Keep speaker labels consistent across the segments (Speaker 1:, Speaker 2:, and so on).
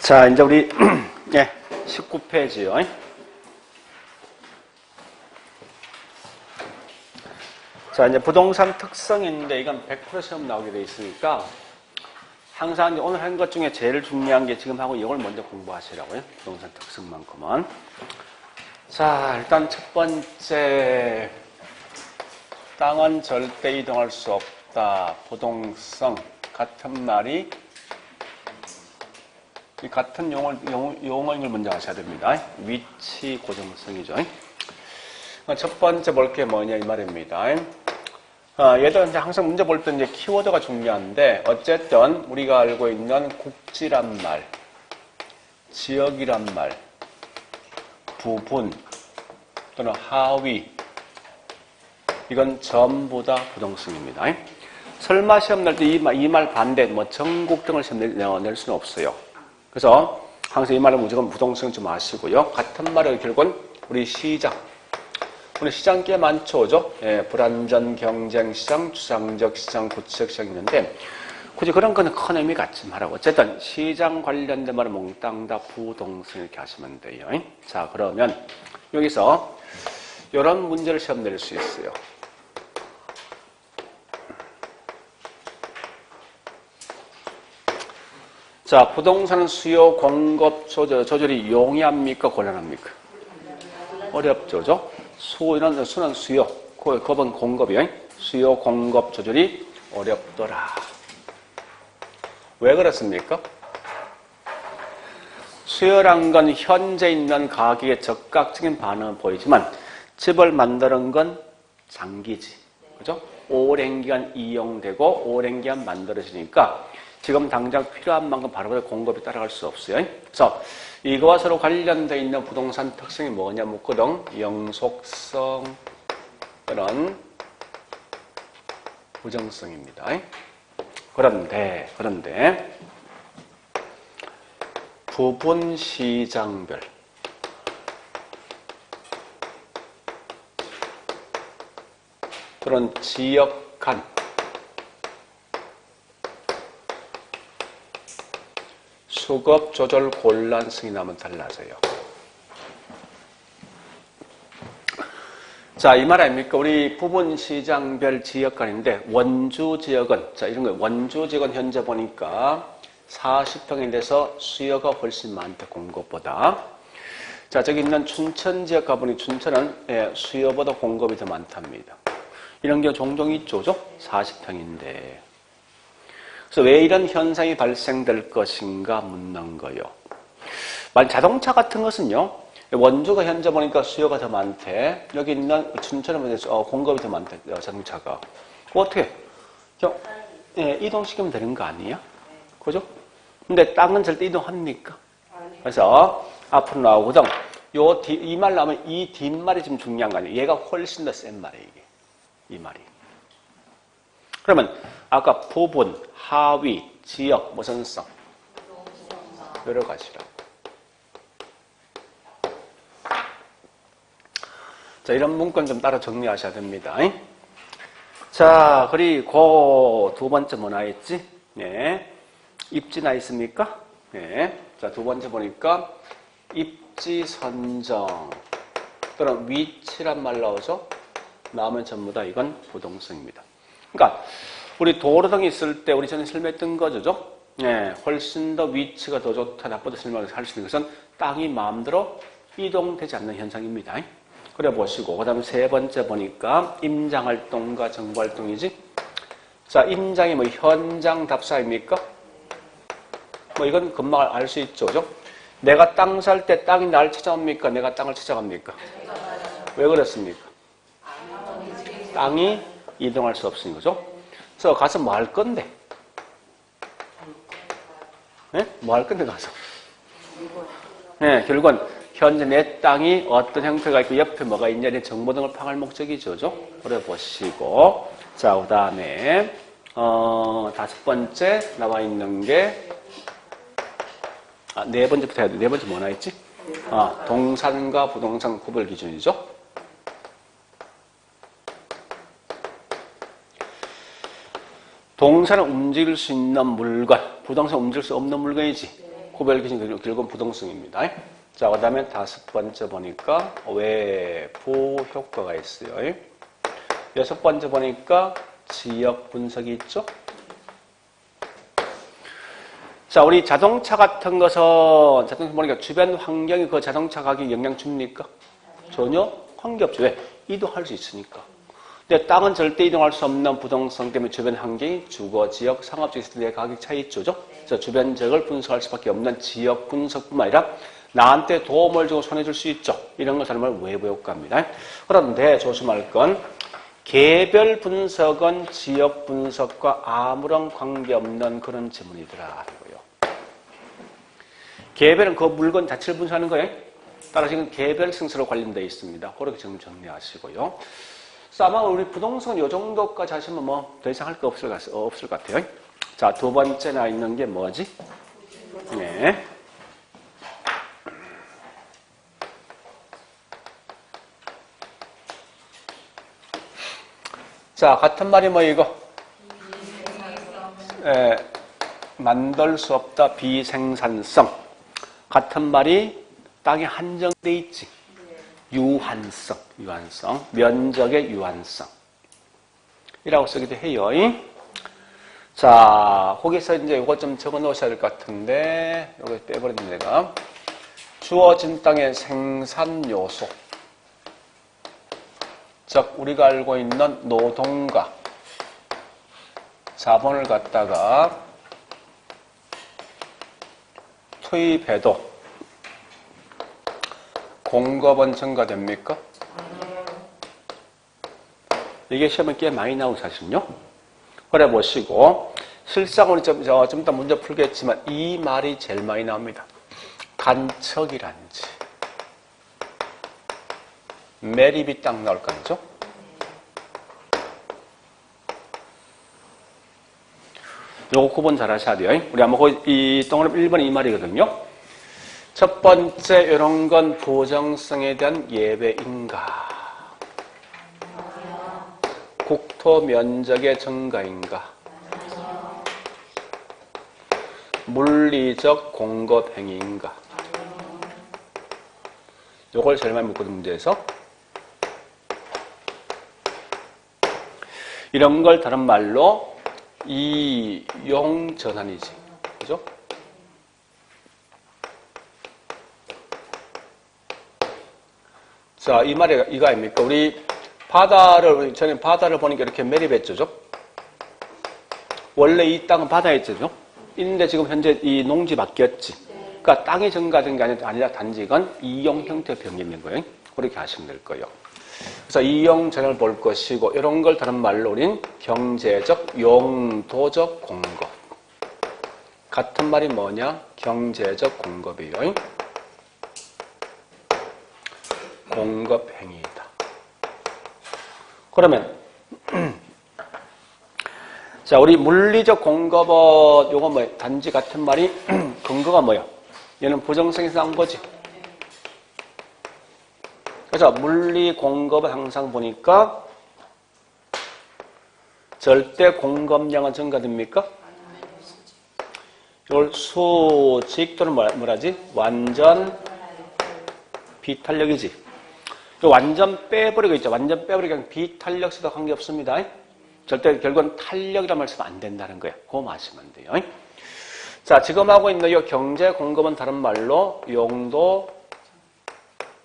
Speaker 1: 자, 이제 우리 19페이지요. 자, 이제 부동산 특성인데 이건 100% 시험 나오게 돼 있으니까 항상 이제 오늘 한 것 중에 제일 중요한 게 지금 하고 이걸 먼저 공부하시라고요. 부동산 특성만큼은. 자, 일단 첫 번째, 땅은 절대 이동할 수 없다. 부동성 같은 말이 이 같은 용어를 먼저 아셔야 됩니다. 위치 고정성이죠. 첫 번째 볼 게 뭐냐 이 말입니다. 얘들은 이제 항상 문제 볼 때 이제 키워드가 중요한데 어쨌든 우리가 알고 있는 국지란 말, 지역이란 말, 부분 또는 하위 이건 전부 다 부동성입니다. 설마 시험 낼 때 이 말 반대 뭐 전국 등을 시험 낼 수는 없어요. 그래서 항상 이 말은 무조건 부동성 좀 아시고요. 같은 말을 결국은 우리 시장 꽤 많죠, 그죠? 예, 불안전 경쟁 시장, 추상적 시장, 구체적 시장 있는데 굳이 그런 거는 큰 의미 갖지 말라고. 어쨌든 시장 관련된 말은 몽땅 다 부동성 이렇게 하시면 돼요. 자, 그러면 여기서 이런 문제를 시험 낼 수 있어요. 자, 부동산 수요 공급 조절이 용이합니까? 곤란합니까? 어렵죠, 그죠? 수는 수요, 겁은 공급이요. 수요 공급 조절이 어렵더라. 왜 그렇습니까? 수요란 건 현재 있는 가격에 적극적인 반응은 보이지만 집을 만드는 건 장기지. 그죠? 오랜 기간 이용되고 오랜 기간 만들어지니까 지금 당장 필요한 만큼 바로바로 공급이 따라갈 수 없어요. 그래서 이거와 서로 관련되어 있는 부동산 특성이 뭐냐 묻거든. 영속성 또는 부정성입니다. 그런데 부분 시장별 또는 지역 간 수급 조절 곤란성이 나면 달라져요. 자, 이 말 아닙니까? 우리 부분 시장별 지역 간인데 원주 지역은 자, 이런 거 원주 지역은 현재 보니까 40평에 대해서 수요가 훨씬 많다 공급보다. 자, 저기 있는 춘천 지역 가보니 춘천은 수요보다 공급이 더 많답니다. 이런 경우 종종 있죠, 40평인데. 그래서 왜 이런 현상이 발생될 것인가 묻는 거예요. 만약 자동차 같은 것은요, 원주가 현재 보니까 수요가 더 많대. 여기 있는 춘천에 공급이 더 많대, 자동차가. 어떻게? 이동시키면 되는 거 아니에요? 그죠? 근데 땅은 절대 이동합니까? 그래서 앞으로 나오거든. 이 말 나오면 이 뒷말이 좀 중요한 거 아니에요? 얘가 훨씬 더 센 말이에요, 이게. 이 말이. 그러면 아까 부분, 하위, 지역, 무슨 성? 여러 가지라고. 자, 이런 문건 좀 따라 정리하셔야 됩니다. 자, 그리고 두 번째 뭐 나있지? 네. 입지 나 있습니까? 네. 자, 두 번째 보니까 입지 선정 또는 위치란 말 나오죠? 나오면 전부 다 이건 부동성입니다. 그러니까 우리 도로 등이 있을 때 우리 전에 설명했던 거죠. 네, 훨씬 더 위치가 더 좋다, 나쁘다 설명을 할 수 있는 것은 땅이 마음대로 이동되지 않는 현상입니다. 그래 보시고, 그 다음에 세 번째 보니까 임장활동과 정보활동이지. 자, 임장이 뭐 현장 답사입니까? 뭐 이건 금방 알 수 있죠, 그죠? 내가 땅 살 때 땅이 날 찾아옵니까? 내가 땅을 찾아갑니까? 왜 그렇습니까? 땅이 이동할 수 없으니까, 그죠? 그래서 가서 뭐 할 건데? 네? 뭐 할 건데 가서? 네, 결국은 현재 내 땅이 어떤 형태가 있고 옆에 뭐가 있냐는 정보 등을 파악할 목적이죠, 그죠? 그래 보시고, 자, 그 다음에 다섯 번째 나와 있는 게 네 번째부터 해야 돼. 네 번째 뭐 나있지? 동산과 부동산 구별 기준이죠. 동산은 움직일 수 있는 물건, 부동산 움직일 수 없는 물건이지. 구별기준 길건 부동성입니다. 자, 그 다음에 5번째 보니까 외부 효과가 있어요. 6번째 보니까 지역 분석이 있죠. 자, 우리 자동차 같은 것은 자동차 보니까 주변 환경이 그 자동차 가격에 영향 줍니까? 전혀 관계없죠. 왜? 이동할 수 있으니까. 근데 땅은 절대 이동할 수 없는 부동성 때문에 주변 환경이 주거, 지역, 상업지역 있을 때 가격 차이 있죠. 그래서 주변 지역을 분석할 수밖에 없는 지역 분석뿐만 아니라 나한테 도움을 주고 손해줄 수 있죠. 이런 걸 사람을 외부 효과입니다. 그런데 조심할 건 개별 분석은 지역 분석과 아무런 관계없는 그런 지문이더라. 이거요. 개별은 그 물건 자체를 분석하는 거예요. 따라서 지금 개별 승수로 관련되어 있습니다. 그렇게 좀 정리하시고요. 그래서 아마 우리 부동산 이 정도까지 하시면 뭐 더 이상 할 거 없을 것 같아요. 자, 2번째 나 있는 게 뭐지? 네. 자, 같은 말이 뭐 이거? 만들 수 없다. 비생산성. 같은 말이 땅에 한정돼 있지. 유한성. 면적의 유한성. 이라고 쓰기도 해요. 자, 거기서 이제 이거 좀 적어 놓으셔야 될 것 같은데, 여기 빼버렸네, 내가. 주어진 땅의 생산 요소. 즉, 우리가 알고 있는 노동과 자본을 갖다가 투입해도 공급은 증가됩니까? 이게 시험에 꽤 많이 나오고 사실요. 그래 보시고 실상 우리 좀 이따 문제 풀겠지만 이 말이 제일 많이 나옵니다. 간척이란지 매립이 딱 나올 거 아니죠? 요거 구분 잘 하셔야 돼요. 우리 아마 이 동그라미 1번이 이 말이거든요. 첫 번째 이런 건 부정성에 대한 예배인가? 국토 면적의 증가인가? 물리적 공급 행위인가? 요걸 제일 많이 묻거든 문제에서. 이런 걸 다른 말로 이용 전환이지. 그죠? 자, 이 말이 이거 아닙니까? 우리 전에 바다를 보니까 이렇게 매립했죠. 원래 이 땅은 바다였죠. 있는데 지금 현재 이 농지 바뀌었지. 그러니까 땅이 증가된 게 아니라 단지 이건 이용 형태 변경인 거예요. 그렇게 하시면 될 거예요. 그래서 이용 전환을 볼 것이고 이런 걸 다른 말로 우린 경제적, 용도적 공급. 같은 말이 뭐냐? 경제적 공급이에요. 공급 행위이다. 그러면 자, 우리 물리적 공급은 요거 뭐야? 단지 같은 말이 근거가 뭐야? 얘는 부정성에서 나온 거지. 그래서 물리 공급은 항상 보니까 절대 공급량은 증가됩니까? 이걸 수직 또는 뭐라지? 완전 비탄력이지. 완전 빼버리고 있죠. 완전 빼버리고 그냥 비탄력 써도 관계없습니다. 절대 결국은 탄력이란 말 쓰면 안 된다는 거예요. 그거 아시면 돼요. 자, 지금 하고 있는 이 경제 공급은 다른 말로 용도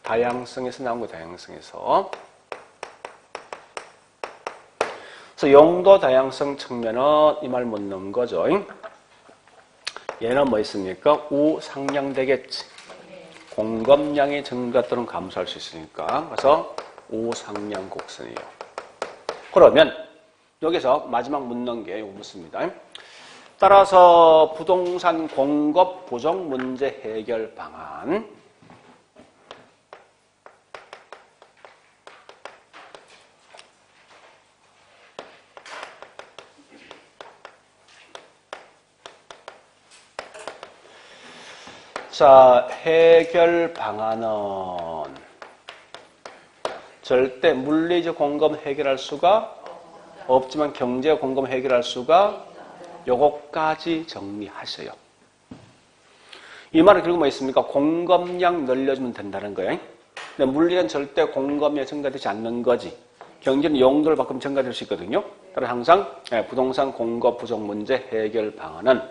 Speaker 1: 다양성에서 나온 거예요. 다양성에서. 그래서 용도 다양성 측면은 이 말 못 넣은 거죠. 얘는 뭐 있습니까? 우상향되겠지. 공급량이 증가 또는 감소할 수 있으니까. 그래서 우상향 곡선이에요. 그러면 여기서 마지막 묻는 게 이거 묻습니다. 따라서 부동산 공급 부족 문제 해결 방안. 자, 해결 방안은 절대 물리적 공급 해결할 수가 없지만 경제 공급 해결할 수가 요거까지 정리하셔요. 이 말은 결국 뭐 있습니까? 공급량 늘려주면 된다는 거예요. 근데 물리는 절대 공급량이 증가되지 않는 거지. 경제는 용도를 바꾸면 증가될 수 있거든요. 따라서 항상 부동산 공급 부족 문제 해결 방안은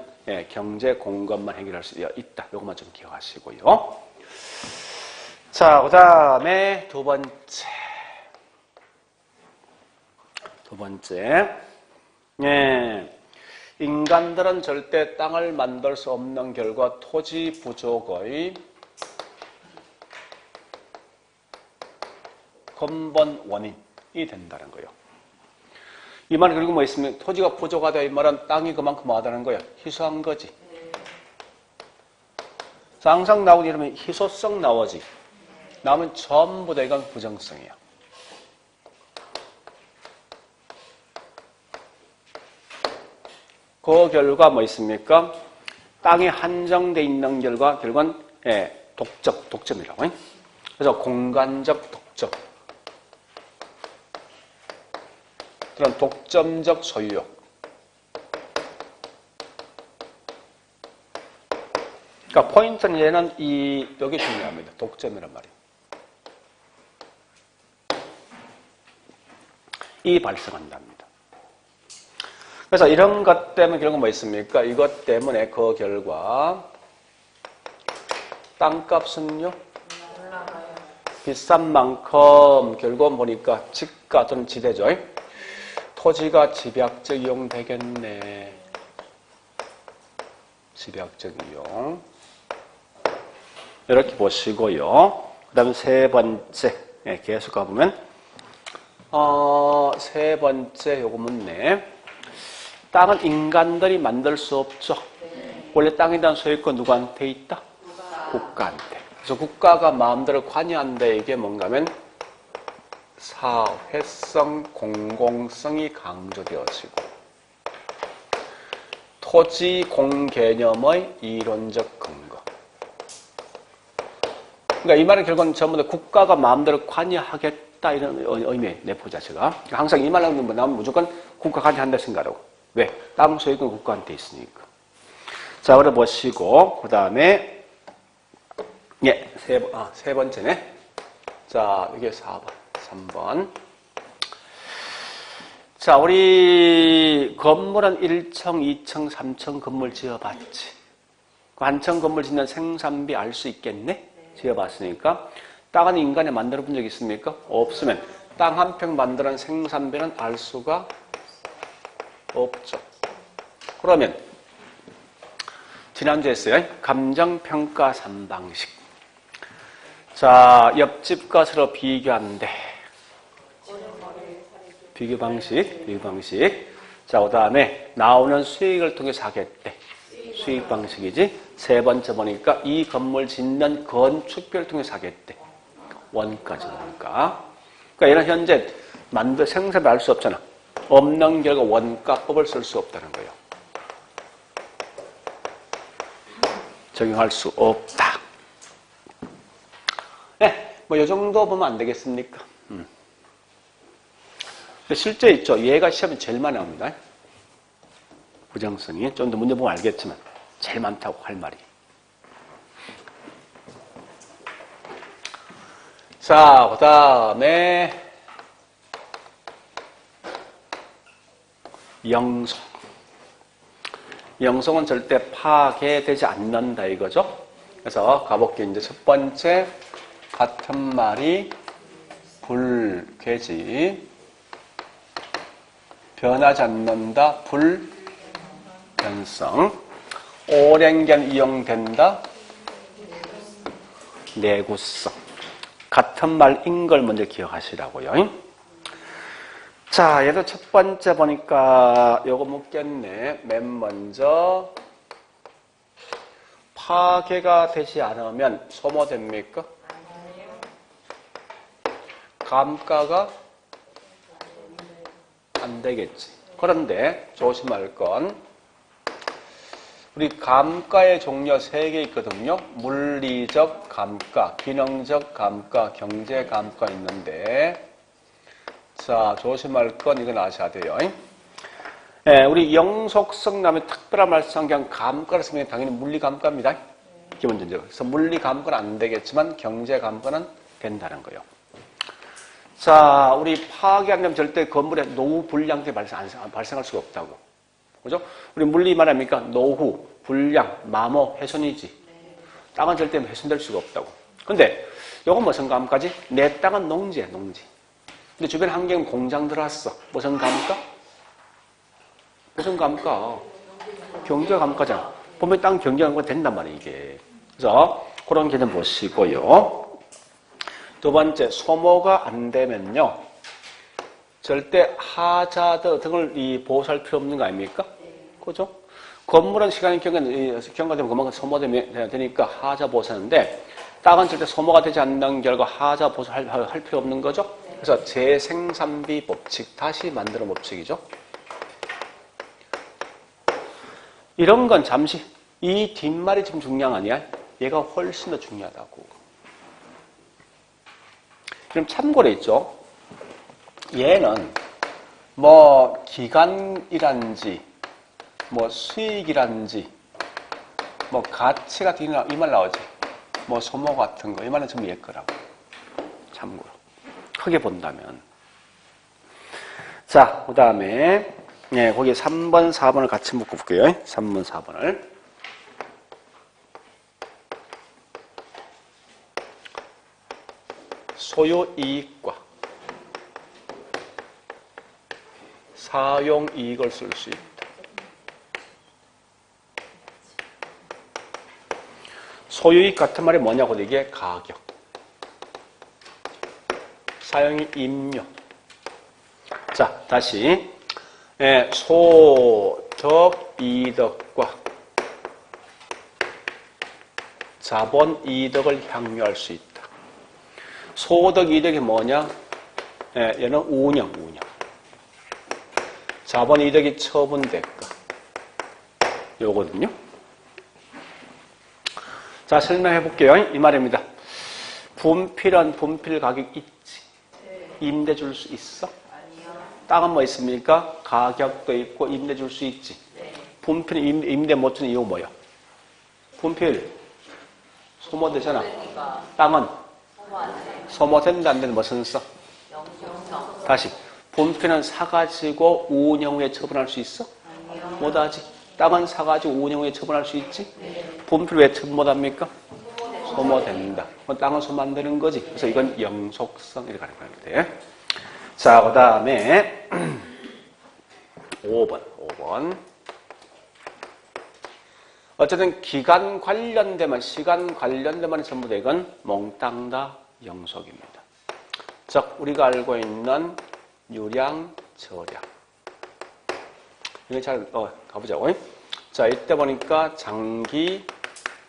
Speaker 1: 경제 공급만 해결할 수 있다. 이것만 좀 기억하시고요. 자, 그 다음에 두 번째. 인간들은 절대 땅을 만들 수 없는 결과 토지 부족의 근본 원인이 된다는 거예요. 이 말은 결국 뭐 있으면 토지가 부족하다 이 말은 땅이 그만큼 뭐하다는 거야? 희소한 거지. 항상 나오고 이러면 희소성 나오지. 나오면 전부 다 이건 부정성이야. 그 결과 뭐 있습니까? 땅이 한정되어 있는 결과는 독점이라고. 그래서 공간적 독점. 그런 독점적 소유욕. 그러니까 포인트는 얘는 여기 중요합니다. 독점이란 말이에요. 이 발생한답니다. 그래서 이런 것 때문에 결국 뭐 있습니까? 이것 때문에 그 결과 땅값은요? 비싼 만큼 결국은 보니까 집가 또는 지대죠. 토지가 집약적 이용되겠네. 집약적 이용. 이렇게 보시고요. 그 다음에 세 번째. 계속 가보면 세 번째 요거 묻네. 땅은 인간들이 만들 수 없죠. 원래 땅에 대한 소유권 누구한테 있다? 국가한테. 그래서 국가가 마음대로 관여한다. 이게 뭔가 하면 사회성, 공공성이 강조되어지고 토지 공개념의 이론적 근거. 그러니까 이 말은 결국은 전부 다 국가가 마음대로 관여하겠다 이런 의미의 내포 자체가. 항상 이 말 나오면 무조건 국가 관여한다 생각하고. 왜? 땅 소유권 국가한테 있으니까. 자, 그래 보시고 그 다음에 세 번째네. 자, 이게 4번, 3번. 자, 우리 건물은 1층, 2층, 3층 건물 지어봤지. 관청 건물 짓는 생산비 알 수 있겠네? 지어봤으니까. 땅은 인간이 만들어 본 적 있습니까? 없으면 땅 한 평 만드는 생산비는 알 수가 없죠. 그러면 지난주에 했어요. 감정평가 3방식. 자, 옆집과 서로 비교한대. 비교 방식. 자, 그 다음에 나오는 수익을 통해서 하겠대. 수익 방식이지. 세 번째 보니까 이 건물 짓는 건축비를 통해서 하겠대. 원가죠, 원가. 그러니까 얘는 현재 생산을 알 수 없잖아. 없는 결과 원가법을 쓸 수 없다는 거예요. 적용할 수 없다. 뭐 이 정도 보면 안 되겠습니까? 실제 있죠. 얘가 시험에 제일 많이 나옵니다. 부정성이. 좀 더 문제 보면 알겠지만 제일 많다고 할 말이. 자, 그 다음에 영속. 영속은 절대 파괴되지 않는다 이거죠. 그래서 가볼게요. 이제 첫 번째 같은 말이 불괴지. 변하지 않는다. 불변성. 오랜 기간 이용된다. 내구성. 같은 말인 걸 먼저 기억하시라고요. 자, 얘도 첫 번째 보니까 요거 묻겠네. 맨 먼저 파괴가 되지 않으면 소모됩니까? 감가가 안 되겠지. 그런데 조심할 건 우리 감가의 종류 3개 있거든요. 물리적 감가, 기능적 감가, 경제 감가 있는데 자, 조심할 건 이건 아셔야 돼요. 우리 영속성 다음에 특별한 말씀 그냥 감가를 쓰면 당연히 물리 감가입니다. 기본 전제. 그래서 물리 감가는 안 되겠지만 경제 감가는 된다는 거예요. 자, 우리 파악이 안 되면 절대 건물에 노후 불량이 발생할 수가 없다고. 그죠? 우리 물리 말합니까? 노후, 불량, 마모, 훼손이지. 땅은 절대 훼손될 수가 없다고. 근데 요건 무슨 감가지? 내 땅은 농지야, 농지. 근데 주변 환경 공장 들어왔어. 무슨 감가? 무슨 감가? 경제 감가잖아. 보면 땅 경제 감가 된단 말이에요, 이게. 그래서 그런 개념 보시고요. 두 번째, 소모가 안 되면요. 절대 하자드 등을 보호할 필요 없는 거 아닙니까? 그죠? 건물은 시간이 경과되면 그만큼 소모되면 되니까 하자 보호하는데 땅은 절대 소모가 되지 않는 결과 하자 보호할 필요 없는 거죠? 그래서 재생산비 법칙, 다시 만드는 법칙이죠. 이런 건 잠시, 이 뒷말이 지금 중요한 거 아니야? 얘가 훨씬 더 중요하다고. 그럼 참고로 있죠. 얘는 뭐 기간이란지 뭐 수익이란지 뭐 가치 같은 이 말 나오지. 뭐 소모 같은 거 이 말은 전부 얘 거라고. 참고로 크게 본다면. 자, 그 다음에 네, 거기 3번, 4번을 같이 묶어 볼게요. 3번, 4번을. 소요이익과 사용이익을 쓸 수 있다. 소유이익 같은 말이 뭐냐고, 이게 가격. 사용이 임료. 자, 다시. 소득 이득과 자본 이득을 향유할 수 있다. 소득 이득이 뭐냐? 얘는 운영. 자본 이득이 처분 대가. 요거든요. 자, 설명해 볼게요. 이 말입니다. 분필은 분필 가격 있지? 임대 줄 수 있어? 땅은 뭐 있습니까? 가격도 있고 임대 줄 수 있지. 분필 임대 못 주는 이유가 뭐야? 분필 소모되잖아. 땅은 소모된다 안 되는 무슨 써? 다시 분필은 사가지고 운영 후에 처분할 수 있어? 못하지. 땅은 사가지고 운영 후에 처분할 수 있지? 분필 왜 처분 못합니까? 소모된다. 땅은 소모 안 되는 거지. 그래서 이건 영속성 이렇게 가는 거예요. 자, 그 다음에 5번. 어쨌든 기간 관련되면, 시간 관련되면 전부 다 이건 몽땅 다 영속입니다. 즉, 우리가 알고 있는 유량, 저량. 이거 잘 가보자고. 자, 이때 보니까 장기,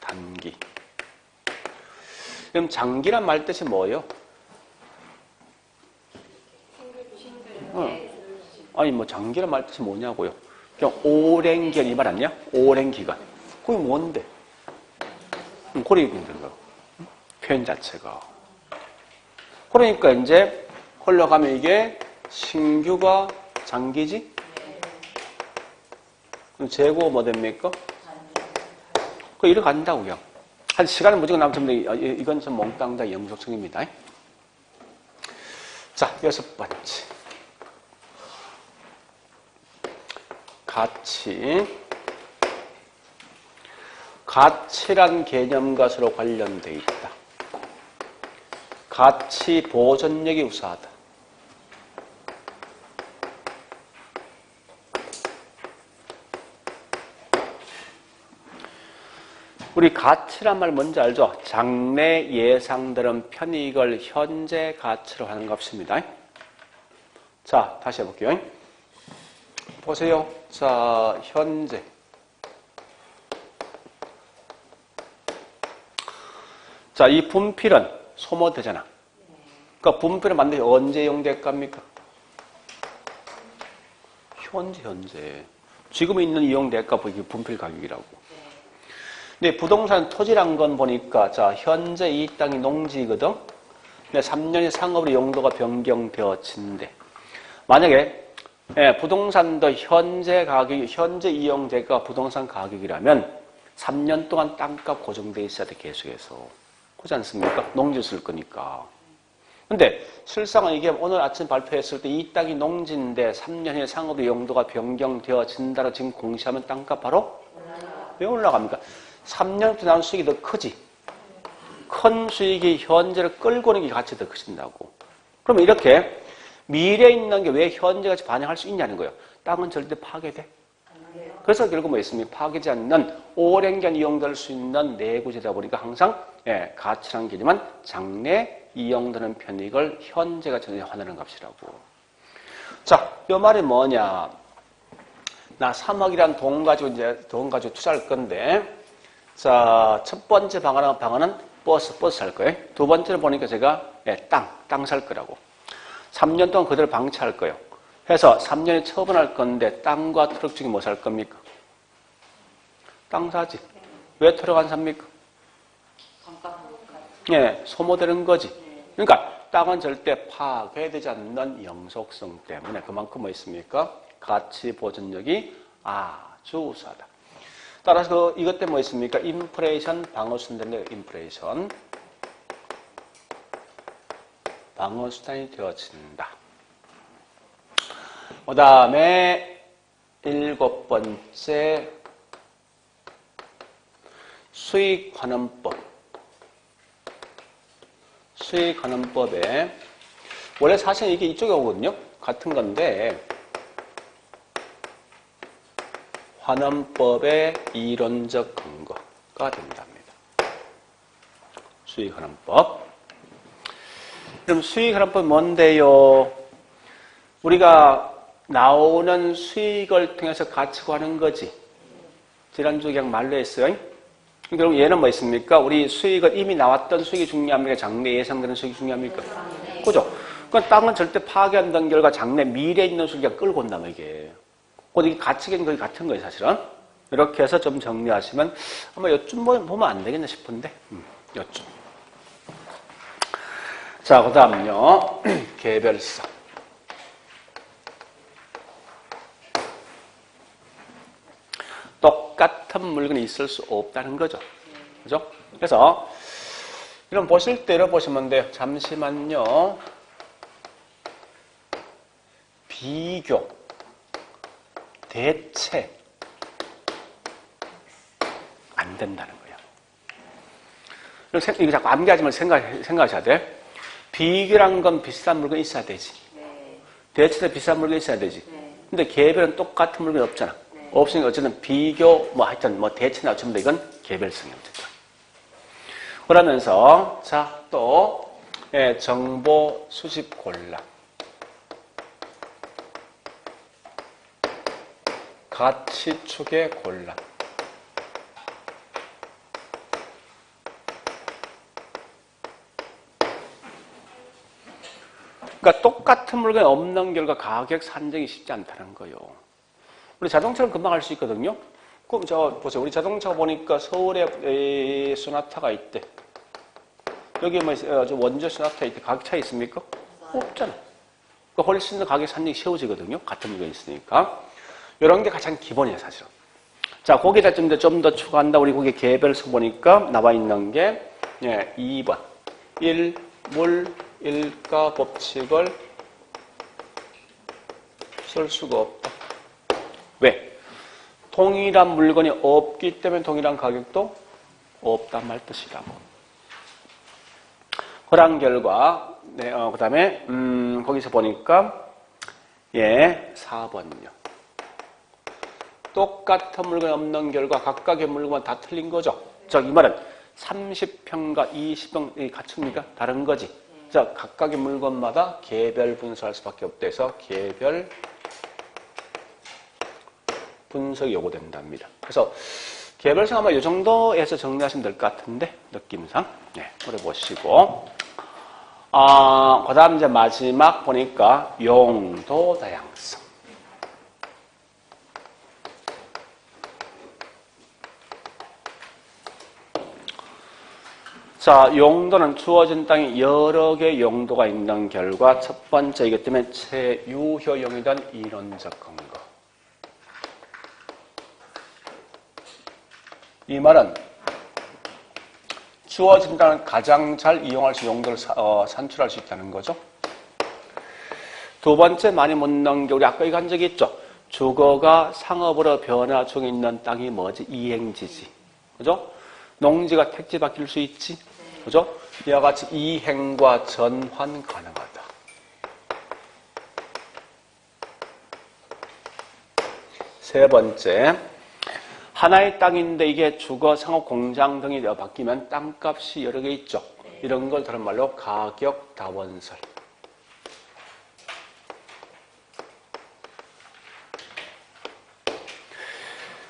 Speaker 1: 단기. 그럼 장기란 말 뜻이 뭐예요? 아니 뭐 장기란 말 뜻이 뭐냐고요? 그냥 오랜 기간 이 말 아니야? 오랜 기간. 그게 뭔데? 그래 입는 거. 표현 자체가. 그러니까 이제 흘러가면 이게 신규가 장기지? 그럼 재고가 뭐 됩니까? 그 이렇게 간다고 그냥. 한 시간은 무조건 남으면 이건 좀 몽땅 다 영속성입니다. 자, 6번째. 가치란 개념과 서로 관련되어 있다. 가치 보존력이 우수하다. 우리 가치란 말 뭔지 알죠? 장래 예상되는 편익을 현재 가치로 하는 값입니다. 자, 다시 해볼게요. 보세요. 자, 현재. 자, 이 분필은 소모되잖아. 그러니까 분필을 만들기 언제 이용될까입니까? 현재. 지금 있는 이용될까 보기 분필 가격이라고. 근데 부동산 토지란 건 보니까, 자, 현재 이 땅이 농지거든? 근데 3년의 상업으로 용도가 변경되어진대. 만약에 부동산도 현재 가격이, 현재 이용대가 부동산 가격이라면 3년 동안 땅값 고정돼 있어야 돼, 계속해서. 그렇지 않습니까? 농지 쓸 거니까. 근데 실상은 이게 오늘 아침 발표했을 때 이 땅이 농지인데 3년 후에 상업의 용도가 변경되어진다고 지금 공시하면 땅값 바로 왜 올라갑니까? 3년부터 나온 수익이 더 크지. 큰 수익이 현재를 끌고 오는 게 가치 더 크신다고. 그러면 이렇게 미래에 있는 게 왜 현재같이 반영할 수 있냐는 거예요. 땅은 절대 파괴돼. 그래서 결국 뭐 있습니까? 파괴되지 않는 오랜 기간 이용될 수 있는 내구재다 보니까 항상 가치라는 개념은 장래 이용되는 편익을 현재가 전혀 환원하는 값이라고. 자, 이 말이 뭐냐? 나 3억이란 돈 가지고 투자할 건데, 자, 첫 번째 방안은 버스 살 거예요. 두 번째는 보니까 제가 땅 살 거라고. 3년 동안 그대로 방치할 거예요. 해서 3년에 처분할 건데 땅과 트럭 중에 뭐 살 겁니까? 땅 사지. 왜 트럭 안 삽니까? 소모되는 거지. 그러니까 땅은 절대 파괴되지 않는 영속성 때문에 그만큼 뭐 있습니까? 가치 보존력이 아주 우수하다. 따라서 이것 때문에 뭐 있습니까? 인플레이션 방어수단인데 인플레이션 방어수단이 되어진다. 그 다음에 7번째 수익환원법. 수익환원법에 원래 사실 이게 이쪽에 오거든요. 같은 건데 환원법의 이론적 근거가 된답니다. 수익환원법. 그럼 수익환원법은 뭔데요? 우리가 나오는 수익을 통해서 가치 구하는 거지. 지난주에 그냥 말로 했어요. 그럼 얘는 뭐 있습니까? 우리 수익은 이미 나왔던 수익이 중요합니까? 장래 예상되는 수익이 중요합니까? 그죠? 그러니까 땅은 절대 파괴한다는 결과 장래 미래에 있는 수익이 끌고 온다며 이게. 이게 가치계는 거의 같은 거예요, 사실은. 이렇게 해서 좀 정리하시면 아마 요쯤 보면 안 되겠나 싶은데. 요쯤. 자, 그 다음요. 개별성. 똑같은 물건이 있을 수 없다는 거죠. 그죠? 그래서, 이런 보실 때 이런 보시면 돼요. 잠시만요. 비교, 대체, 안 된다는 거예요. 이거 자꾸 암기하지 말고 생각하셔야 돼. 비교란 건 비싼 물건이 있어야 되지. 대체도 비싼 물건이 있어야 되지. 근데 개별은 똑같은 물건이 없잖아. 없으니까 어쨌든 비교, 하여튼 대체나 어쩌면 이건 개별성이 어쨌든. 그러면서, 자, 또, 정보 수집 곤란. 가치 추계 곤란. 그러니까 똑같은 물건이 없는 결과 가격 산정이 쉽지 않다는 거예요. 우리 자동차는 금방 할 수 있거든요. 그럼 보세요. 우리 자동차 보니까 서울에 소나타가 있대. 여기 원조 소나타 있대. 가격 차이 있습니까? 없잖아. 그러니까 훨씬 더 가격 산정이 쉬워지거든요. 같은 물건이 있으니까. 이런 게 가장 기본이에요, 사실은. 자, 거기다 좀 더 추가한다. 우리 거기 개별성 보니까 나와 있는 게 2번. 1. 물, 일가 법칙을 쓸 수가 없다. 왜? 동일한 물건이 없기 때문에 동일한 가격도 없단 말 뜻이라고. 그런 결과, 그 다음에, 거기서 보니까, 4번요. 똑같은 물건이 없는 결과 각각의 물건은 다 틀린 거죠. 즉, 이 말은 30평과 20평이 같습니까? 다른 거지. 즉, 각각의 물건마다 개별 분석할 수밖에 없대서 개별 분석이 요구된답니다. 그래서 개별성 아마 이 정도에서 정리하시면 될 것 같은데 느낌상 오래 보시고 그 다음 이제 마지막 보니까 용도 다양성. 자, 용도는 주어진 땅에 여러 개의 용도가 있는 결과 첫 번째 이것 때문에 이 말은 주어진다는 가장 잘 이용할 수 있는 용도를 산출할 수 있다는 거죠. 두 번째 많이 묻는 게 우리 아까 이거 한 적이 있죠. 주거가 상업으로 변화 중에 있는 땅이 뭐지? 이행지지. 그죠? 농지가 택지 바뀔 수 있지. 그죠? 이와 같이 이행과 전환 가능하다. 세 번째, 하나의 땅인데 이게 주거, 상업, 공장 등이 바뀌면 땅값이 여러 개 있죠. 이런 걸 다른 말로 가격 다원설.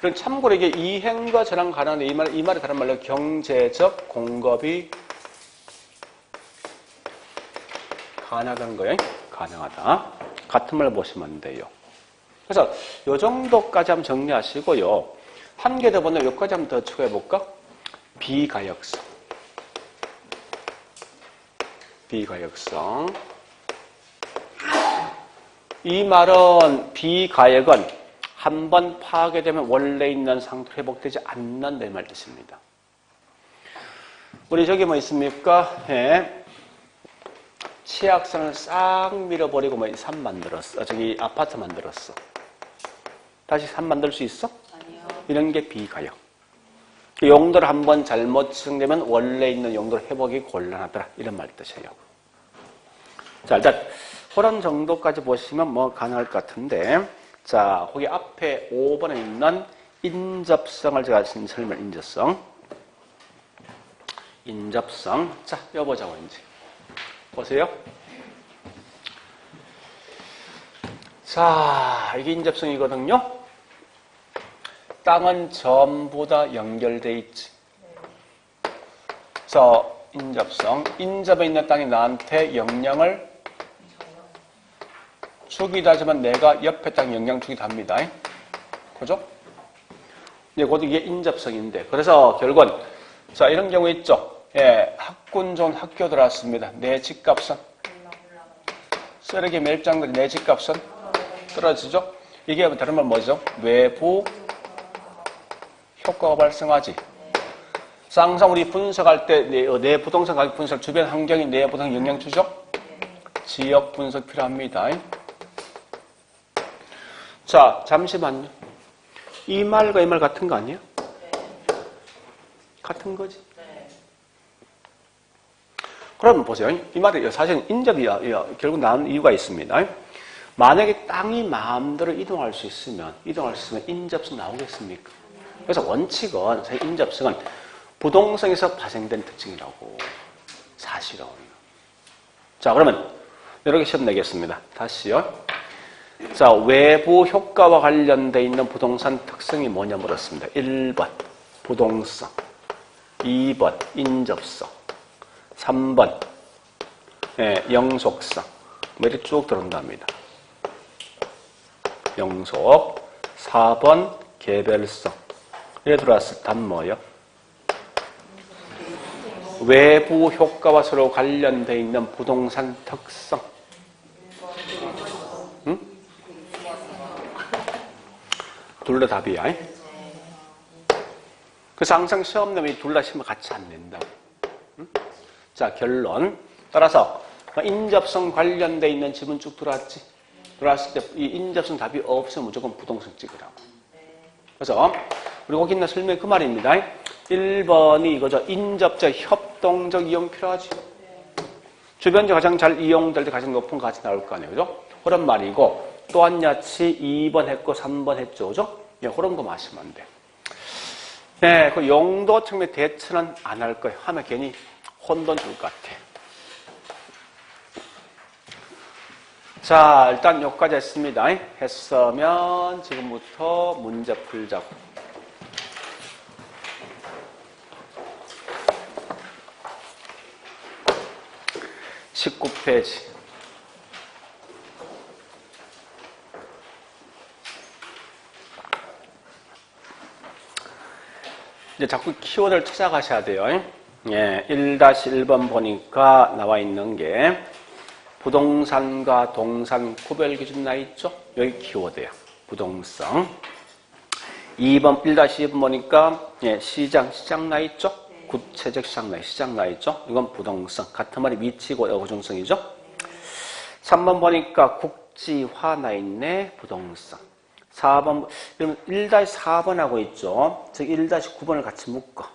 Speaker 1: 그럼 참고로 이게 이행과 전환 가능한데 이 말이 다른 말로 경제적 공급이 가능하다는 거예요. 가능하다. 같은 말 보시면 돼요. 그래서 이 정도까지 한번 정리하시고요. 한 개 더 보면 여기까지 한번 더 추가해 볼까? 비가역성. 비가역성. 이 말은 비가역은 한번 파괴되면 원래 있는 상태로 회복되지 않는다 이 말 뜻입니다. 우리 저기 뭐 있습니까? 예. 치악산을 싹 밀어버리고 뭐 산 만들었어. 저기 아파트 만들었어. 다시 산 만들 수 있어? 아니요. 이런 게 비가역. 용도를 한번 잘못 지정되면 원래 있는 용도로 회복이 곤란하더라. 이런 말 뜻이에요. 자, 일단 그런 정도까지 보시면 뭐 가능할 것 같은데, 자, 거기 앞에 5번에 있는 인접성을 제가 설명, 인접성. 자, 여보자고 이제 보세요. 자, 이게 인접성이거든요. 땅은 전부 다 연결돼 있지. 그래서 인접성. 인접에 있는 땅이 나한테 영향을 주기도 하지만 내가 옆에 땅 영향 주기도 합니다. 그죠? 이게 인접성인데. 그래서 결국은, 자, 이런 경우 있죠. 예, 학군 좋은 학교 들어왔습니다. 내 집값은? 쓰레기 멜장들이 내 집값은? 떨어지죠? 이게 다른 말 뭐죠? 외부 효과가 발생하지. 항상 우리 분석할 때 내 부동산 가격 분석, 주변 환경이 내 부동산 영향 주죠? 지역 분석 필요합니다. 자, 잠시만요. 이 말과 이 말 같은 거 아니에요? 같은 거지? 그러면 보세요. 이 말이 사실은 인접이 결국 나온 이유가 있습니다. 만약에 땅이 마음대로 이동할 수 있으면 인접성 나오겠습니까? 그래서 원칙은, 인접성은 부동산에서 발생된 특징이라고, 사실은. 자, 그러면 이렇게 시험 내겠습니다. 다시요. 자, 외부 효과와 관련되어 있는 부동산 특성이 뭐냐 물었습니다. 1번, 부동성. 2번, 인접성. 3번, 영속성. 뭐 이렇게 쭉 들어온답니다. 영속. 4번, 개별성. 이렇게 들어왔을 때 답은 뭐예요? 외부 효과와 서로 관련되어 있는 부동산 특성. 응? 둘 다 답이야. 그래서 항상 시험 내면 둘 다 시험 같이 안 낸다고. 응? 자, 결론. 따라서 인접성 관련되어 있는 지문 쭉 들어왔지? 들어왔을 때 이 인접성 답이 없으면 무조건 부동산 찍으라고. 그래서 우리 거기 있는 설명 그 말입니다. 1번이 이거죠. 인접적, 협동적 이용 필요하지. 주변적 가장 잘 이용될 때 가장 높은 가치 나올 거 아니에요. 그죠? 그런 말이고, 또한 야치 2번 했고 3번 했죠. 그죠? 예, 그런 거 마시면 돼. 네, 그 용도 측면 대처는 안 할 거예요. 하면 괜히 혼돈 줄 것 같아. 자, 일단 여기까지 했습니다. 했으면 지금부터 문제 풀자고. 19페이지. 이제 자꾸 키워드를 찾아가셔야 돼요. 예, 1-1번 보니까 나와 있는 게 부동산과 동산 구별 기준 나 있죠? 여기 키워드예요. 부동성. 2번, 1-2번 보니까, 예, 시장 나 있죠? 구체적 시장 나 있죠? 이건 부동성. 같은 말이 위치고 어중성이죠? 3번 보니까 국지화 나 있네, 부동성. 4번, 그럼 1-4번하고 있죠? 즉 1-9번을 같이 묶어.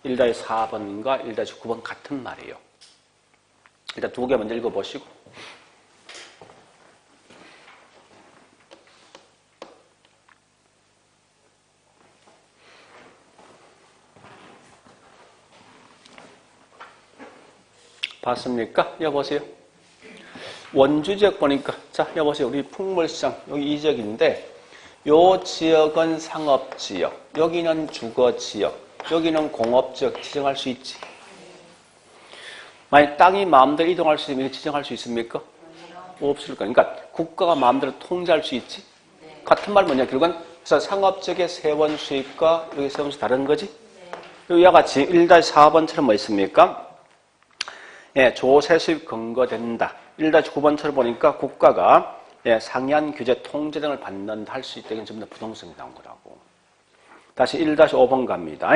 Speaker 1: 1-4번과 1-9번 같은 말이에요. 일단 두 개 먼저 읽어보시고. 봤습니까? 여보세요. 원주지역 보니까, 자, 여보세요. 우리 풍물시장, 여기 이 지역인데, 요 지역은 상업지역, 여기는 주거지역, 여기는 공업지역 지정할 수 있지. 만약 땅이 마음대로 이동할 수 있으면 이거 지정할 수 있습니까? 없을 거니까. 그러니까 국가가 마음대로 통제할 수 있지. 같은 말 뭐냐, 결국은 그래서 상업지역의 세원 수입과 여기 세원 수입 다른 거지. 이와 같이 1-4번처럼 뭐 있습니까? 예, 조세 수입 근거된다. 1-9번처럼 보니까 국가가 예, 상이한 규제 통제 등을 받는다 할 수 있다. 이건 전부 다 부동성이 나온 거라고. 다시 1-5번 갑니다.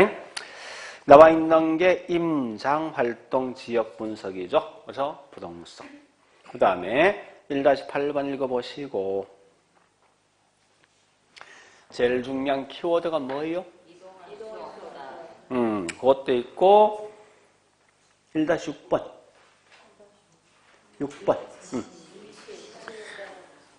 Speaker 1: 나와 있는 게 임장활동 지역 분석이죠. 그래서 부동성. 그 다음에 1-8번 읽어보시고 제일 중요한 키워드가 뭐예요? 그것도 있고 1-6번 6번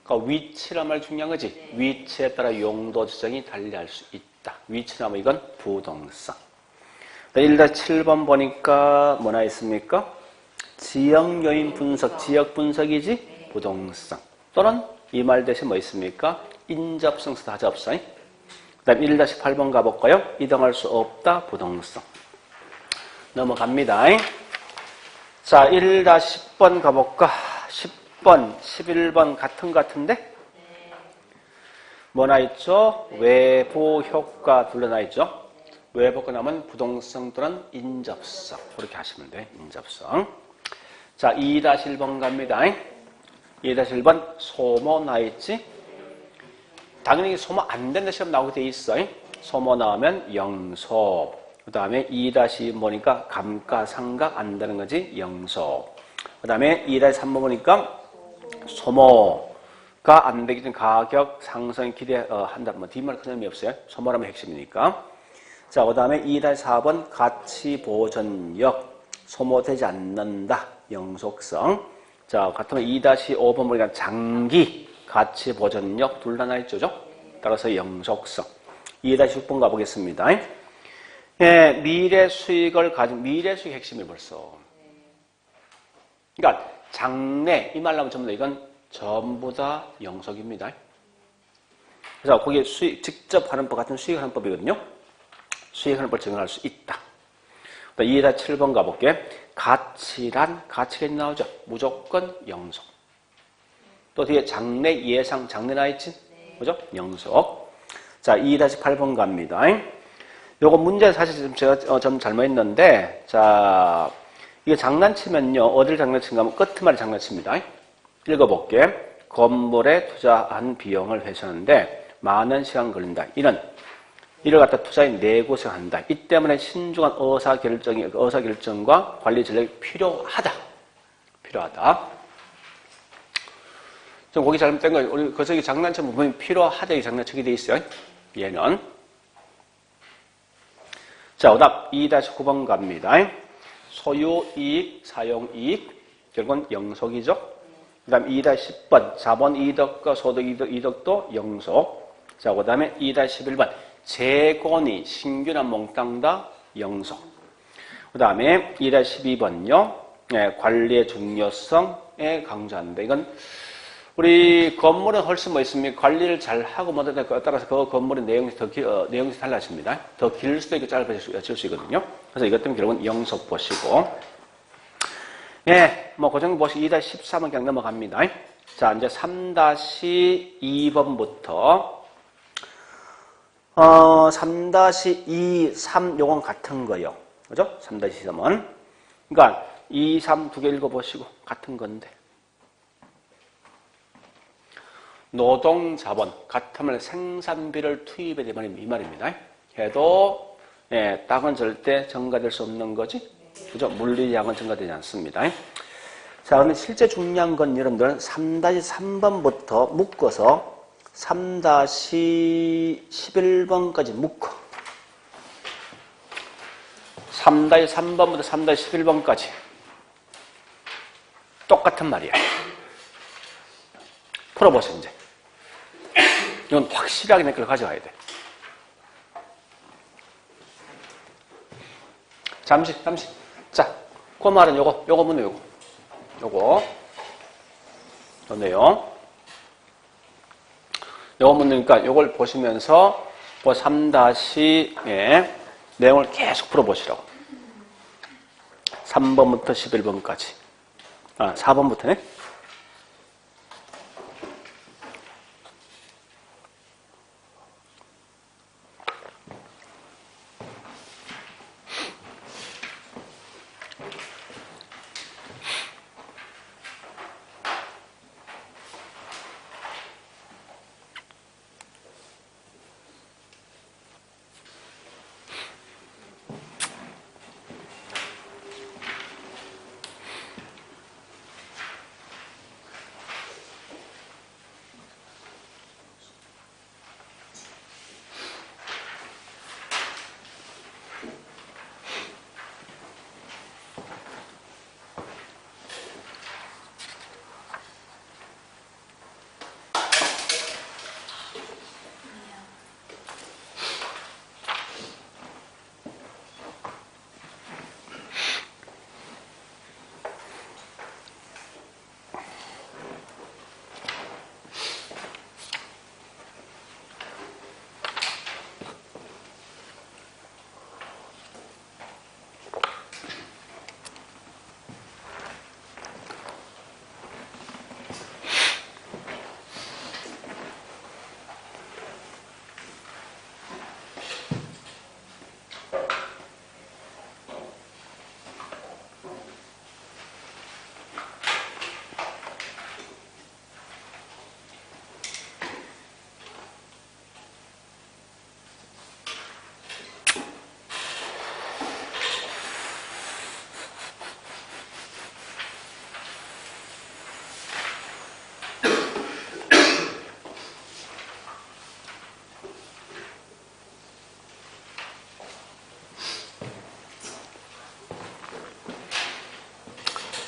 Speaker 1: 그러니까 위치란 말 중요한 거지. 위치에 따라 용도 지정이 달리할 수 있다. 위치라면 이건 부동성. 1-7번 보니까 뭐나 있습니까? 지역 요인 분석, 지역 분석이지 부동성. 또는 이 말 대신 뭐 있습니까? 인접성, 다접성. 그 다음 1-8번 가볼까요? 이동할 수 없다, 부동성. 넘어갑니다. 자, 1-10번 가볼까? 10번, 11번 같은데? 뭐나 있죠? 외부 효과 둘러나 있죠? 외부 효과 나면 부동성 또는 인접성. 그렇게 하시면 돼, 인접성. 자, 2-1번 갑니다. 2-1번 소모 나 있지? 당연히 소모 안 된다 시험 나오게 돼 있어. 소모 나오면 영소. 그 다음에 2-2 보니까 감가상각 안 되는 거지, 영소. 그 다음에 2-3 보니까 소모가 안 되기 때문에 가격 상승 기대한다. 뭐 뒷말 큰 의미 없어요. 소모라면 핵심이니까. 자, 그 다음에 2-4번 가치 보존력 소모되지 않는다. 영속성. 자, 같으면 2-5번 보니까 장기 가치 보존력 둘 다 나 있죠. 따라서 영속성. 2-6번 가보겠습니다. 예, 미래 수익을 가진 미래 수익 핵심이 벌써. 그러니까 장래 이 말 나오면 전부 다 이건 전부 다 영속입니다. 그래서 거기에 수익 직접 하는 법 같은 수익 하는 법이거든요. 수익 하는 법을 적용할 수 있다. 2-7번 가볼게. 가치란 가치가 나오죠. 무조건 영속. 또 뒤에 장래 예상 장래 나 있지? 그죠? 영속. 자, 2-8번 갑니다. 요거 문제 사실 좀 제가 좀 잘못했는데, 자, 이거 장난치면요, 어딜 장난친가 하면 끝말에 장난칩니다. 읽어볼게. 건물에 투자한 비용을 회수하는데 많은 시간 걸린다. 이를 갖다 투자에 네 곳에 한다. 이 때문에 신중한 의사결정과 관리 전략이 필요하다. 좀 거기 잘못된 거, 우리 거기서 장난치면 부분이 필요하다. 이 장난치게 돼 있어요. 얘는. 자, 오답 2-9번 갑니다. 소유이익, 사용이익, 결국은 영속이죠. 그 다음 2-10번, 자본 이득과 소득 이득도 영속. 자, 그 다음에 2-11번, 재건이 신규나 몽땅 다 영속. 그 다음에 2-12번요, 관리의 중요성에 강조한다. 이건 우리 건물은 훨씬 뭐 있습니까? 관리를 잘 하고 뭐에 따라서 그 건물의 내용이 달라집니다. 더 길 수도 있고 짧아질 수 있거든요. 그래서 이것 때문에 결국은 영속 보시고. 예, 뭐, 그 정도 보시고 2-13은 그냥 넘어갑니다. 자, 이제 3-2번부터, 3-2, 3, 요건 같은 거요. 그죠? 3-3은. 그러니까, 2, 3 두 개 읽어보시고, 같은 건데. 노동자본, 같으면 생산비를 투입해야 되면 이 말입니다. 해도 땅은 절대 증가될 수 없는 거지. 그죠? 물리량은 증가되지 않습니다. 자, 그러면 실제 중요한 건 여러분들 3-3번부터 묶어서 3-11번까지 묶어. 3-3번부터 3-11번까지. 똑같은 말이야. 풀어보세요, 이제. 이건 확실하게 내 걸 가져가야 돼. 잠시. 자, 그 말은 요거 문제 요거 내용. 요거 문제니까 요걸 보시면서 3- 내용을 계속 풀어보시라고. 3번부터 11번까지. 4번부터네.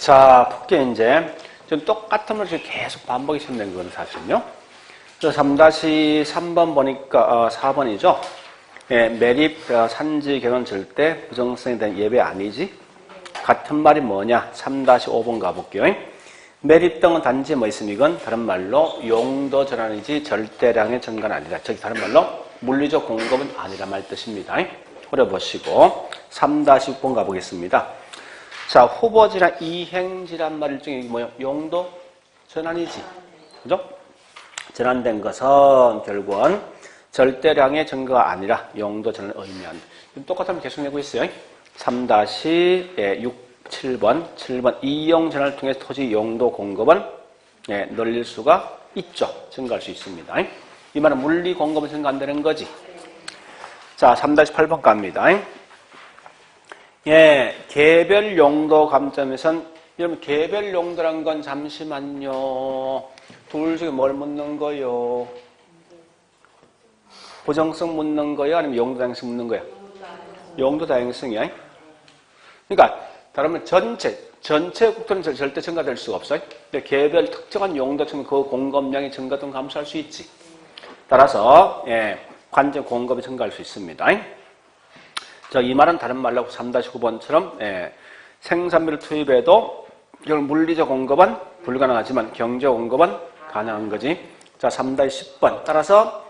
Speaker 1: 자, 볼게 이제. 좀 똑같은 걸 계속 반복이 시험된 거는 사실은요. 그래서 3-3번 보니까 4번이죠. 매립, 산지, 결혼 절대 부정성에 대한 예배 아니지. 같은 말이 뭐냐? 3-5번 가볼게요. 매립 등은 단지 뭐 있으면 이건 다른 말로 용도 전환이지 절대량의 증가는 아니다. 저기 다른 말로 물리적 공급은 아니란 말 뜻입니다. 어려보시고 3-6번 가보겠습니다. 자, 후보지란 이행지란 말 일종의 뭐요? 용도 전환이지. 그죠? 전환된 것은 결국은 절대량의 증가가 아니라 용도 전환을 의미한다. 똑같으면 계속 내고 있어요. 3-6, 7번. 이용 전환을 통해 토지 용도 공급은 늘릴 수가 있죠. 증가할 수 있습니다. 이 말은 물리 공급은 증가한다는 거지. 자, 3-8번 갑니다. 개별 용도 감점에선, 여러분, 개별 용도란 건 잠시만요. 둘 중에 뭘 묻는 거요? 부정성 묻는 거요? 아니면 용도 다양성 묻는 거야? 용도 다양성이야. 그러니까, 다르면 전체 국토는 절대 증가될 수가 없어요. 근데 개별 특정한 용도처럼 그 공급량이 증가 또는 감소할 수 있지. 따라서, 관제 공급이 증가할 수 있습니다. 이 말은 다른 말로 3-9번처럼 생산비를 투입해도 물리적 공급은 불가능하지만 경제 공급은 가능한 거지. 자, 3-10번. 따라서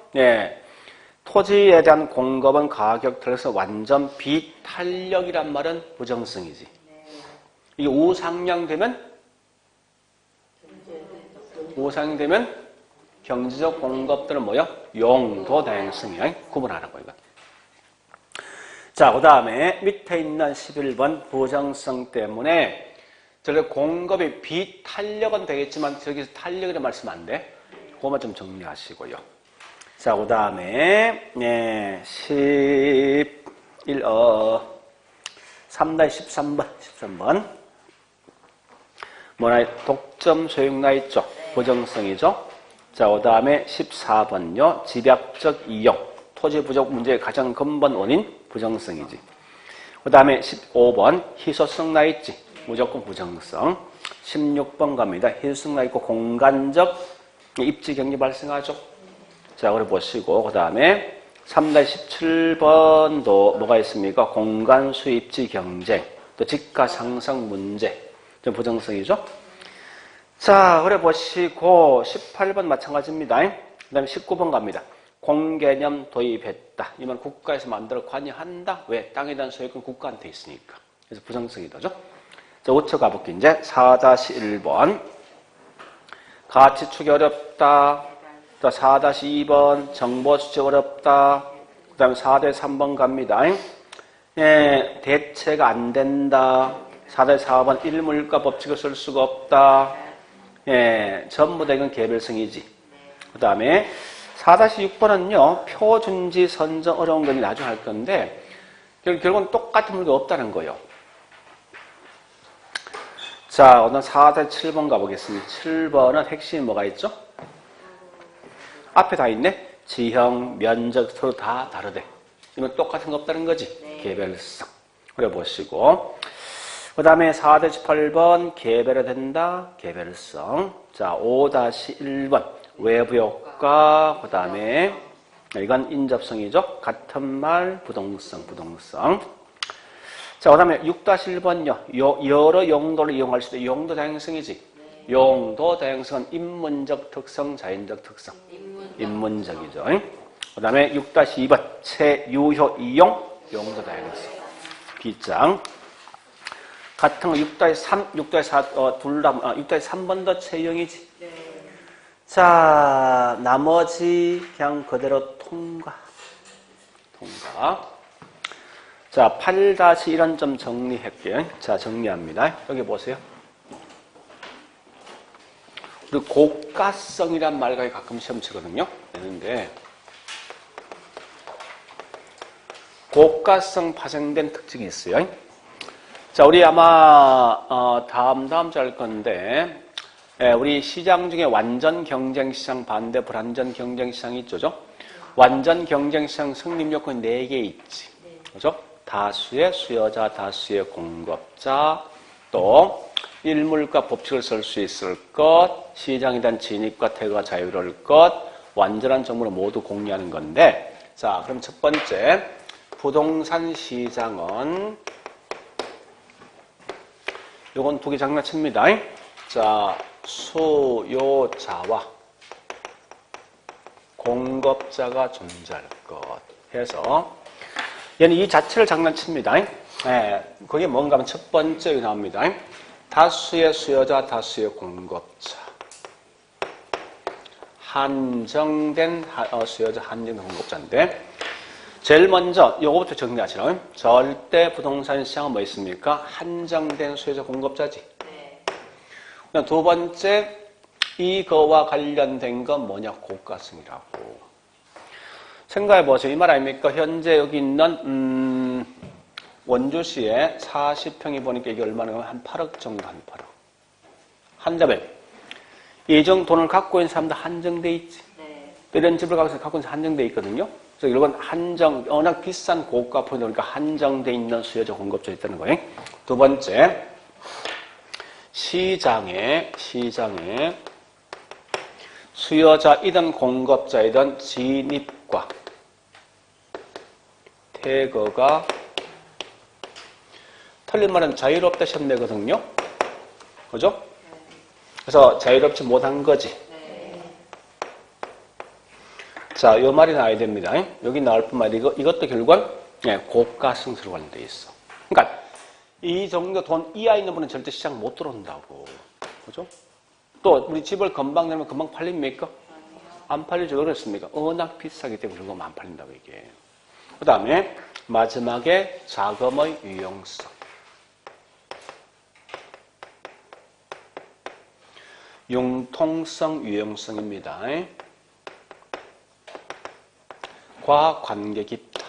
Speaker 1: 토지에 대한 공급은 가격 틀에서 완전 비탄력이란 말은 부정성이지. 이게 우상향되면 경제적 공급들은 뭐야? 용도 다양성이야. 구분하라고 이거. 자, 그 다음에 밑에 있는 11번 부정성 때문에 저기 공급이 비탄력은 되겠지만 저기서 탄력이라는 말씀 안 돼. 그것만 좀 정리하시고요. 자, 그 다음에, 13번. 뭐나, 독점 소용 나 있죠? 부정성이죠? 자, 그 다음에 14번요. 집약적 이용. 토지 부족 문제의 가장 근본 원인, 부정성이지. 그 다음에 15번, 희소성 나 있지? 무조건 부정성. 16번 갑니다. 희소성 나 있고 공간적 입지 경기 발생하죠? 자, 그래 보시고, 그 다음에 3-17번도 뭐가 있습니까? 공간 수입지 경쟁, 또 지가 상승 문제, 좀 부정성이죠? 자, 그래 보시고, 18번 마찬가지입니다. 그 다음에 19번 갑니다. 공개념 도입했다. 이만 국가에서 만들어 관여한다. 왜? 땅에 대한 소유권 국가한테 있으니까. 그래서 부정성이다죠? 자, 5초 가볼게요. 이제 4-1번. 가치 추기 어렵다. 또 4-2번 정보 수집 어렵다. 그 다음에 4-3번 갑니다. 대체가 안 된다. 4-4번 일물가 법칙을 쓸 수가 없다. 전부 다 이건 개별성이지. 그 다음에 4-6번은요. 표준지 선정 어려운 건 나중에 할 건데 결국은 똑같은 물건 없다는 거예요. 자, 오늘 4-7번 가보겠습니다. 7번은 핵심이 뭐가 있죠? 앞에 다 있네. 지형, 면적 서로 다 다르대. 이건 똑같은 거 없다는 거지. 네. 개별성. 그래 보시고. 그 다음에 4-18번 개별화된다. 개별성. 자, 5-1번 외부 효과. 그 다음에 이건 인접성이죠. 같은 말 부동성. 자, 그 다음에 6-1번요. 여러 용도를 이용할 수 있다. 용도 다양성이지. 용도 다양성은 인문적 특성, 자연적 특성. 인문적이죠. 그 다음에 6-2번 체유효 이용 용도 다양성. B장. 같은 거 6-3, 6-4 둘 다 6-3번도 체형이지. 네. 자, 나머지 그냥 그대로 통과. 자, 8-1은 좀 정리할게요. 자, 정리합니다. 여기 보세요. 우리 고가성이란 말과 가끔 시험 치거든요. 되는데 고가성 파생된 특징이 있어요. 자, 우리 아마 다음 주에 할 건데 우리 시장 중에 완전 경쟁 시장 반대 불완전 경쟁 시장이 있죠. 완전 경쟁 시장 성립 요건 4개 있지. 그죠? 다수의 수요자, 다수의 공급자, 또 일물과 법칙을 쓸 수 있을 것, 시장에 대한 진입과 퇴거가 자유로울 것, 완전한 정보를 모두 공유하는 건데, 자, 그럼 첫 번째, 부동산 시장은, 요건 2개 장난칩니다. 자, 수요자와 공급자가 존재할 것 해서, 얘는 이 자체를 장난칩니다. 그게 뭔가 하면 첫 번째 여기 나옵니다. 다수의 수요자, 다수의 공급자. 한정된 수요자, 한정된 공급자인데 제일 먼저 요거부터 정리하시라고요. 절대 부동산 시장은 뭐 있습니까? 한정된 수요자, 공급자지. 네. 두 번째, 이거와 관련된 건 뭐냐? 고가성이라고. 생각해보세요. 이 말 아닙니까? 현재 여기 있는 원주시에 40평이 보니까 이게 얼마나 한 8억 정도, 한 8억. 한다면 이 정도 돈을 갖고 있는 사람도 한정돼 있지. 네. 이런 집을 갖고 있는 사람 한정돼 있거든요. 그래서 이건 워낙 비싼 고가 포인트니까 한정돼 있는 수요자 공급자 있다는 거예요. 두 번째, 시장에 수요자이든 공급자이든 진입과 퇴거가 틀린 말은 자유롭다 시험 내거든요. 그죠? 그래서 자유롭지 못한 거지. 자, 요 말이 나와야 됩니다. 여기 나올 뿐만 아니라 이것도 결국은 고가성스러워 관련되어 있어. 그러니까 이 정도 돈 이하 있는 분은 절대 시장 못 들어온다고. 그죠? 또 우리 집을 금방 내면 금방 팔립니까? 안 팔리죠. 그렇습니까? 워낙 비싸기 때문에 그런 거안 팔린다고 이게. 그 다음에 마지막에 자금의 유용성. 융통성, 유용성입니다. 과 관계 깊다.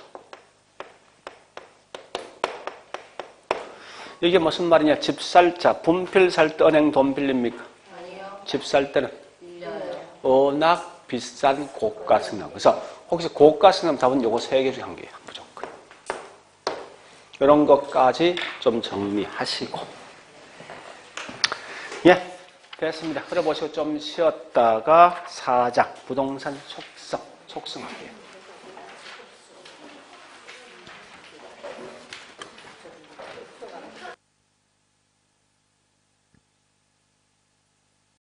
Speaker 1: 이게 무슨 말이냐? 집 살 자, 분필 살 때 은행 돈 빌립니까?
Speaker 2: 아니요.
Speaker 1: 집 살 때는
Speaker 2: 빌려요.
Speaker 1: 워낙 비싼 고가스는. 그래서 혹시 고가스는 답은 요거 3개 중에 1개야. 무조건. 이런 것까지 좀 정리하시고. 예, 됐습니다. 그래 보시고 좀 쉬었다가 4장 부동산 속성, 속성할게요.